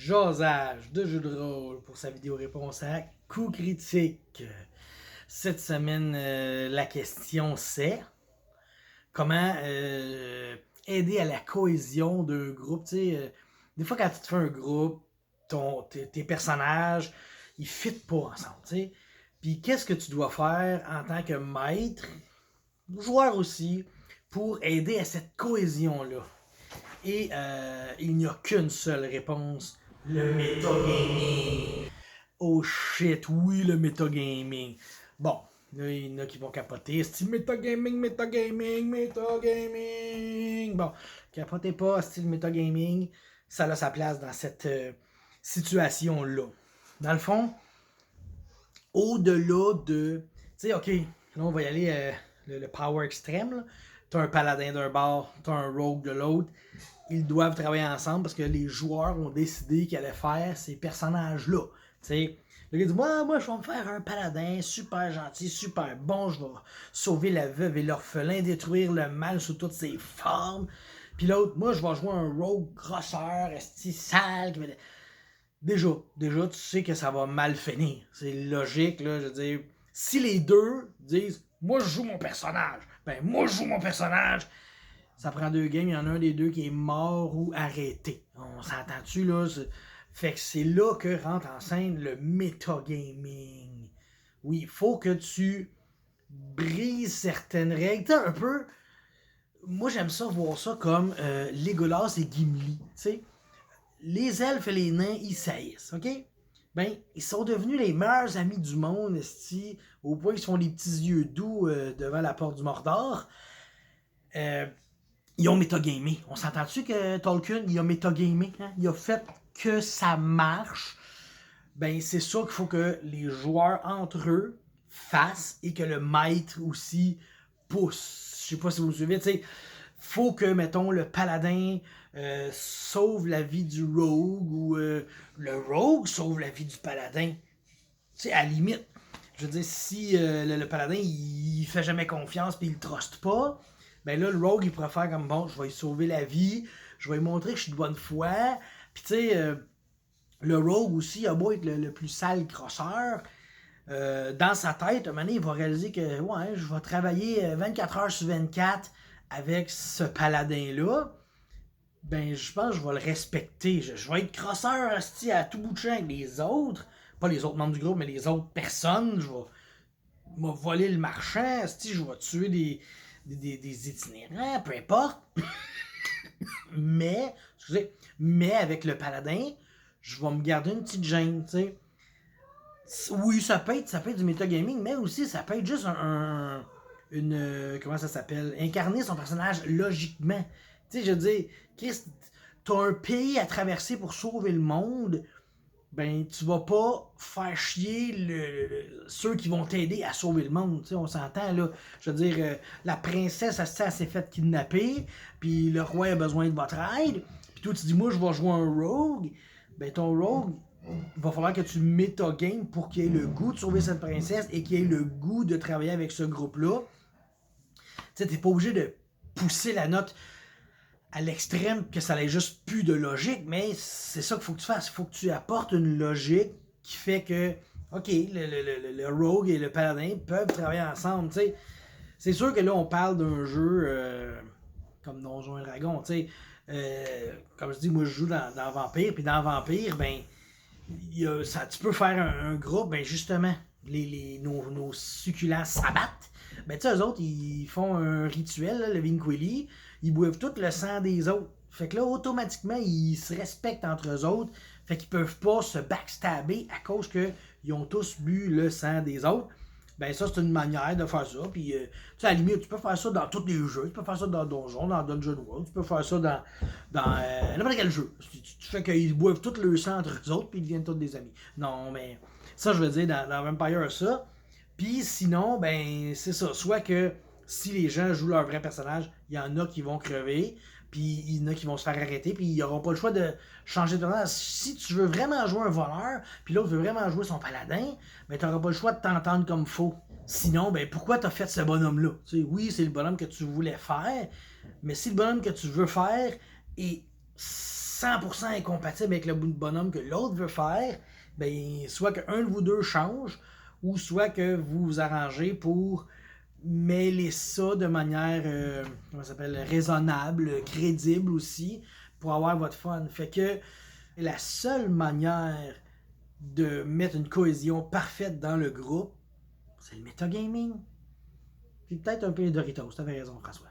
Jasage de jeu de rôle pour sa vidéo réponse à Coup critique. Cette semaine, la question c'est comment aider à la cohésion d'un groupe. Des fois, quand tu te fais un groupe, tes personnages, ils ne fitent pas ensemble. T'sais. Puis qu'est-ce que tu dois faire en tant que maître, joueur aussi, pour aider à cette cohésion-là? Et il n'y a qu'une seule réponse. Le metagaming. Oh shit, oui, le metagaming. Bon, là, il y en a qui vont capoter. Style metagaming, metagaming, metagaming. Bon, capotez pas, style metagaming. Ça a sa place dans cette situation-là. Dans le fond, au-delà de... Tu sais, ok, là on va y aller le power extrême. T'as un paladin d'un bord, t'as un rogue de l'autre. Ils doivent travailler ensemble parce que les joueurs ont décidé qu'ils allaient faire ces personnages-là. T'sais, le gars dit moi, je vais me faire un paladin super gentil, super bon, je vais sauver la veuve et l'orphelin, détruire le mal sous toutes ses formes. Puis l'autre, moi, je vais jouer un rogue grosseur, esti sale. Déjà, tu sais que ça va mal finir. C'est logique, là, je veux dire. Si les deux disent moi, je joue mon personnage, ben moi, je joue mon personnage. Ça prend 2 games, il y en a un des deux qui est mort ou arrêté. On s'entend-tu, là? Fait que c'est là que rentre en scène le metagaming. Oui, il faut que tu brises certaines règles. Tu sais, un peu... Moi, j'aime ça voir ça comme Legolas et Gimli. T'sais. Les elfes et les nains, ils saillissent, OK? Ben, ils sont devenus les meilleurs amis du monde, esti, au point qu'ils se font des petits yeux doux devant la porte du Mordor. Ils ont métagamé. On s'entend-tu que Tolkien, il a métagamé? Hein? Il a fait que ça marche. Ben, c'est ça qu'il faut que les joueurs entre eux fassent et que le maître aussi pousse. Je sais pas si vous me suivez. T'sais, faut que, mettons, le paladin sauve la vie du rogue ou le rogue sauve la vie du paladin. T'sais, à la limite. Je veux dire, si le paladin, il fait jamais confiance et il le truste pas, ben là, le rogue, il pourrait faire comme, bon, je vais lui sauver la vie, je vais lui montrer que je suis de bonne foi. Puis tu sais, le rogue aussi, il a beau être le plus sale crosseur, dans sa tête, à un moment donné, il va réaliser que, ouais, je vais travailler 24 heures sur 24 avec ce paladin-là. Ben, je pense que je vais le respecter. Je vais être crosseur à tout bout de champ avec les autres. Pas les autres membres du groupe, mais les autres personnes. Je vais voler le marchand. Je vais tuer des itinérants, peu importe. mais avec le paladin, je vais me garder une petite gêne, tu sais. Oui, ça peut être du metagaming, mais aussi ça peut être juste comment ça s'appelle? Incarner son personnage logiquement. Tu sais, je veux dire, Chris, t'as un pays à traverser pour sauver le monde, ben tu vas pas faire chier ceux qui vont t'aider à sauver le monde. Tu sais, on s'entend là. Je veux dire, la princesse elle s'est faite kidnapper, puis le roi a besoin de votre aide, puis toi tu dis moi je vais jouer un rogue, ben ton rogue, il va falloir que tu métagames pour qu'il ait le goût de sauver cette princesse et qu'il ait le goût de travailler avec ce groupe-là. Tu sais, t'es pas obligé de pousser la note à l'extrême que ça n'ait juste plus de logique, mais c'est ça qu'il faut que tu fasses. Il faut que tu apportes une logique qui fait que, OK, le rogue et le paladin peuvent travailler ensemble, tu sais. C'est sûr que là, on parle d'un jeu comme Donjons et Dragons, tu sais. Comme je dis, moi, je joue dans Vampire, puis dans Vampire, ben, tu peux faire un groupe, ben justement, nos succulents s'abattent. Ben, tu sais, eux autres, ils font un rituel, là, le Vinquilly, ils boivent tout le sang des autres. Fait que là, automatiquement, ils se respectent entre eux autres. Fait qu'ils peuvent pas se backstabber à cause qu'ils ont tous bu le sang des autres. Ben ça, c'est une manière de faire ça. Puis, tu sais, à la limite, tu peux faire ça dans tous les jeux. Tu peux faire ça dans Donjon, dans Dungeon World. Tu peux faire ça dans n'importe quel jeu. Tu fais qu'ils boivent tout le sang entre eux autres, puis ils deviennent tous des amis. Non, mais ça, je veux dire, dans Vampire, ça. Puis sinon, ben, c'est ça. Soit que si les gens jouent leur vrai personnage, il y en a qui vont crever, puis il y en a qui vont se faire arrêter, puis ils n'auront pas le choix de changer de personnage. Si tu veux vraiment jouer un voleur, puis l'autre veut vraiment jouer son paladin, ben tu n'auras pas le choix de t'entendre comme faux. Sinon, ben pourquoi tu as fait ce bonhomme-là? Tu sais, oui, c'est le bonhomme que tu voulais faire, mais si le bonhomme que tu veux faire est 100% incompatible avec le bout de bonhomme que l'autre veut faire, ben soit qu'un de vous deux change, ou soit que vous vous arrangez pour mêler ça de manière comment ça s'appelle, raisonnable, crédible aussi, pour avoir votre fun. Fait que la seule manière de mettre une cohésion parfaite dans le groupe, c'est le metagaming. Puis peut-être un peu les Doritos, t'avais raison, François.